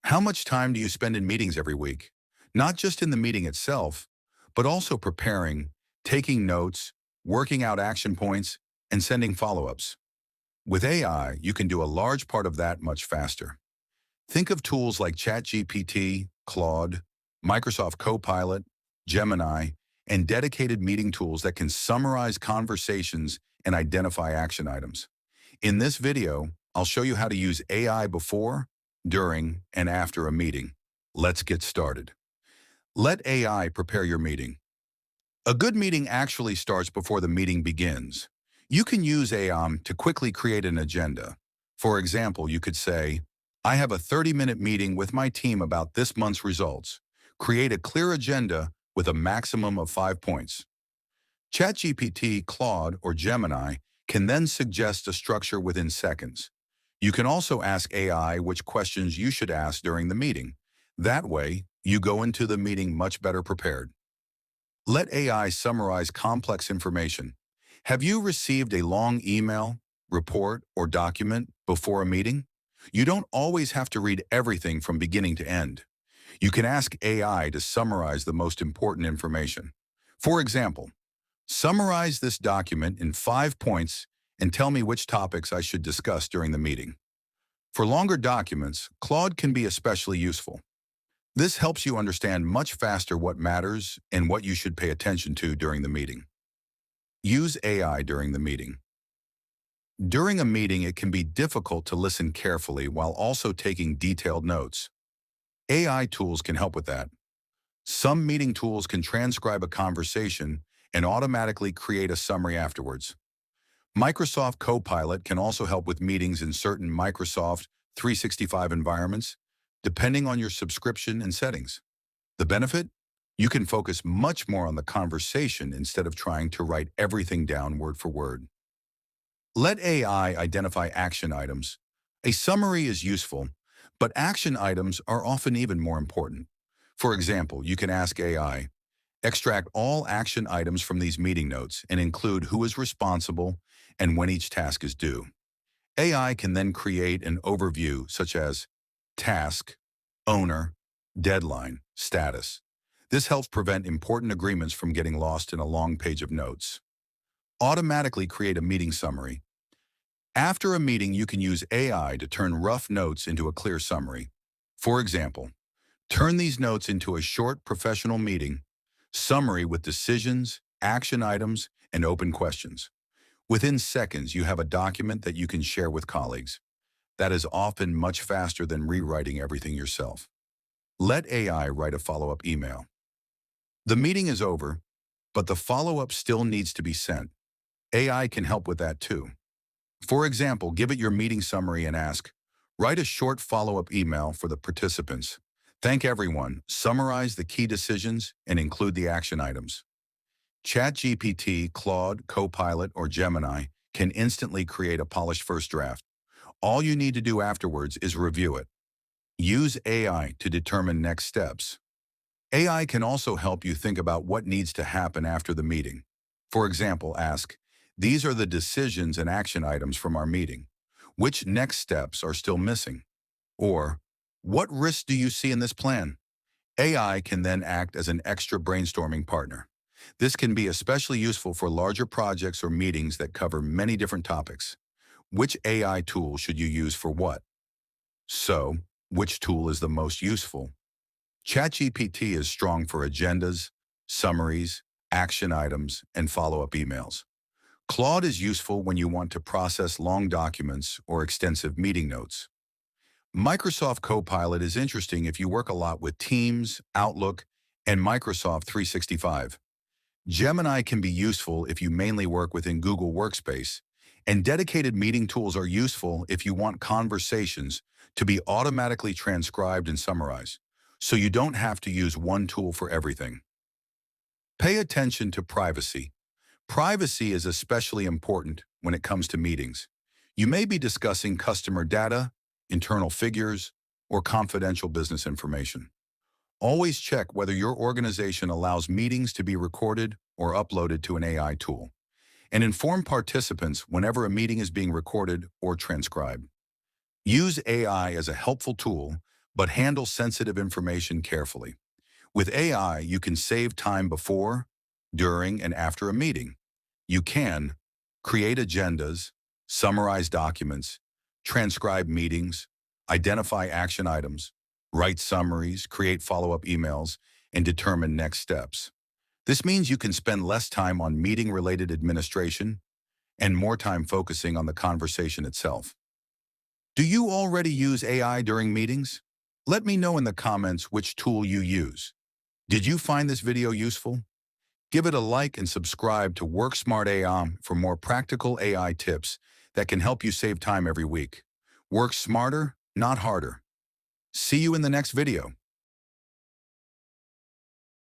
How much time do you spend in meetings every week? Not just in the meeting itself, but also preparing, taking notes, working out action points, and sending follow-ups. With AI, you can do a large part of that much faster. Think of tools like ChatGPT, Claude, Microsoft Copilot, Gemini, and dedicated meeting tools that can summarize conversations and identify action items. In this video, I'll show you how to use AI before, during, and after a meeting. Let's get started. Let AI prepare your meeting. A good meeting actually starts before the meeting begins. You can use AI to quickly create an agenda. For example, you could say, I have a 30-minute meeting with my team about this month's results. Create a clear agenda with a maximum of 5 points. ChatGPT, Claude, or Gemini can then suggest a structure within seconds. You can also ask AI which questions you should ask during the meeting. That way, you go into the meeting much better prepared. Let AI summarize complex information. Have you received a long email, report, or document before a meeting? You don't always have to read everything from beginning to end. You can ask AI to summarize the most important information. For example, summarize this document in 5 points and tell me which topics I should discuss during the meeting. For longer documents, Claude can be especially useful. This helps you understand much faster what matters and what you should pay attention to during the meeting. Use AI during the meeting. During a meeting, it can be difficult to listen carefully while also taking detailed notes. AI tools can help with that. Some meeting tools can transcribe a conversation and automatically create a summary afterwards. Microsoft Copilot can also help with meetings in certain Microsoft 365 environments, depending on your subscription and settings. The benefit? You can focus much more on the conversation instead of trying to write everything down word for word. Let AI identify action items. A summary is useful, but action items are often even more important. For example, you can ask AI, extract all action items from these meeting notes and include who is responsible and when each task is due. AI can then create an overview such as task, owner, deadline, status. This helps prevent important agreements from getting lost in a long page of notes. Automatically create a meeting summary. After a meeting, you can use AI to turn rough notes into a clear summary. For example, turn these notes into a short professional meeting summary with decisions, action items, and open questions. Within seconds, you have a document that you can share with colleagues. That is often much faster than rewriting everything yourself. Let AI write a follow-up email. The meeting is over, but the follow-up still needs to be sent. AI can help with that too. For example, give it your meeting summary and ask, write a short follow-up email for the participants. Thank everyone, summarize the key decisions, and include the action items. ChatGPT, Claude, Copilot, or Gemini can instantly create a polished first draft. All you need to do afterwards is review it. Use AI to determine next steps. AI can also help you think about what needs to happen after the meeting. For example, ask, these are the decisions and action items from our meeting. Which next steps are still missing? Or, what risks do you see in this plan? AI can then act as an extra brainstorming partner. This can be especially useful for larger projects or meetings that cover many different topics. Which AI tool should you use for what? So, which tool is the most useful? ChatGPT is strong for agendas, summaries, action items, and follow-up emails. Claude is useful when you want to process long documents or extensive meeting notes. Microsoft Copilot is interesting if you work a lot with Teams, Outlook, and Microsoft 365. Gemini can be useful if you mainly work within Google Workspace, and dedicated meeting tools are useful if you want conversations to be automatically transcribed and summarized, so you don't have to use one tool for everything. Pay attention to privacy. Privacy is especially important when it comes to meetings. You may be discussing customer data, internal figures, or confidential business information. Always check whether your organization allows meetings to be recorded or uploaded to an AI tool, and inform participants whenever a meeting is being recorded or transcribed. Use AI as a helpful tool, but handle sensitive information carefully. With AI, you can save time before, during, and after a meeting. You can create agendas, summarize documents, transcribe meetings, identify action items, write summaries, create follow-up emails, and determine next steps. This means you can spend less time on meeting-related administration and more time focusing on the conversation itself. Do you already use AI during meetings? Let me know in the comments which tool you use. Did you find this video useful? Give it a like and subscribe to Work Smart AI for more practical AI tips that can help you save time every week. Work smarter, not harder. See you in the next video.